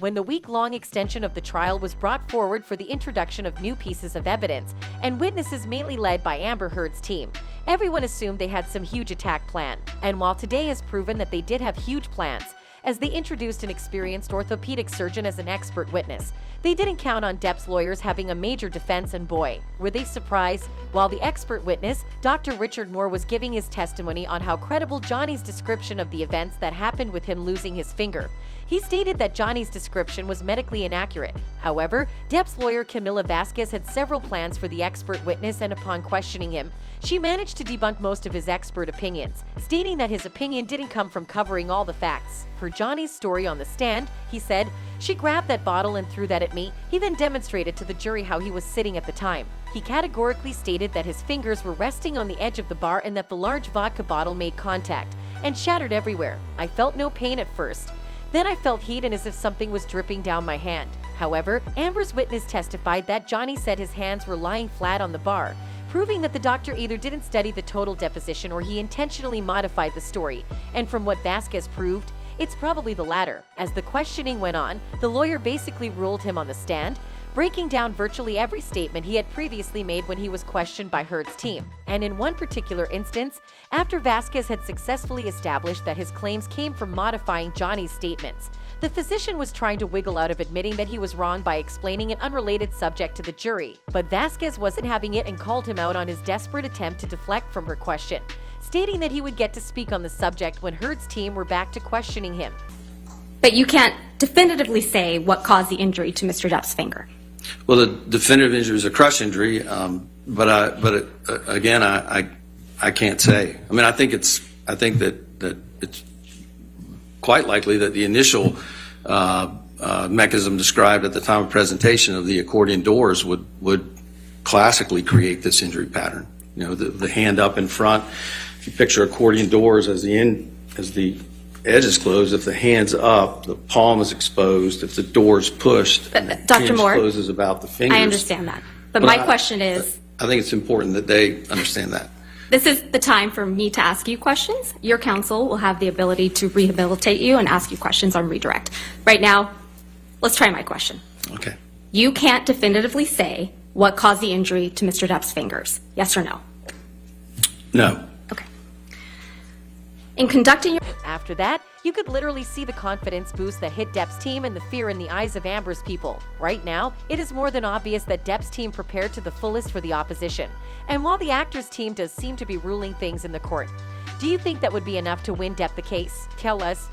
when the week-long extension of the trial was brought forward for the introduction of new pieces of evidence and witnesses mainly led by Amber Heard's team. Everyone assumed they had some huge attack plan, and while today has proven that they did have huge plans, as they introduced an experienced orthopedic surgeon as an expert witness, they didn't count on Depp's lawyers having a major defense, and boy, were they surprised. While the expert witness, Dr. Richard Moore, was giving his testimony on how credible Johnny's description of the events that happened with him losing his finger. He stated that Johnny's description was medically inaccurate. However, Depp's lawyer Camille Vasquez had several plans for the expert witness, and upon questioning him, she managed to debunk most of his expert opinions, stating that his opinion didn't come from covering all the facts. For Johnny's story on the stand, he said, "She grabbed that bottle and threw that at me." He then demonstrated to the jury how he was sitting at the time. He categorically stated that his fingers were resting on the edge of the bar and that the large vodka bottle made contact and shattered everywhere. "I felt no pain at first. Then I felt heat and as if something was dripping down my hand." However, Amber's witness testified that Johnny said his hands were lying flat on the bar, proving that the doctor either didn't study the total deposition or he intentionally modified the story. And from what Vasquez proved, it's probably the latter. As the questioning went on, the lawyer basically ruled him on the stand, breaking down virtually every statement he had previously made when he was questioned by Heard's team. And in one particular instance, after Vasquez had successfully established that his claims came from modifying Johnny's statements, the physician was trying to wiggle out of admitting that he was wrong by explaining an unrelated subject to the jury. But Vasquez wasn't having it and called him out on his desperate attempt to deflect from her question, stating that he would get to speak on the subject when Heard's team were back to questioning him. But you can't definitively say what caused the injury to Mr. Depp's finger. Well, the definitive injury is a crush injury, but again, I can't say. I mean, I think that it's quite likely that the initial mechanism described at the time of presentation of the accordion doors would classically create this injury pattern. You know, the hand up in front. If you picture accordion doors as the edge is closed, if the hand's up, the palm is exposed. If the door's pushed, the Dr. Moore, closes about the fingers. I understand that. But my question is, I think it's important that they understand that. This is the time for me to ask you questions. Your counsel will have the ability to rehabilitate you and ask you questions on redirect. Right now, let's try my question. Okay. You can't definitively say what caused the injury to Mr. Depp's fingers. Yes or no? No. Okay. In conducting your... After that, you could literally see the confidence boost that hit Depp's team and the fear in the eyes of Amber's people. Right now, it is more than obvious that Depp's team prepared to the fullest for the opposition. And while the actor's team does seem to be ruling things in the court, do you think that would be enough to win Depp the case? Tell us.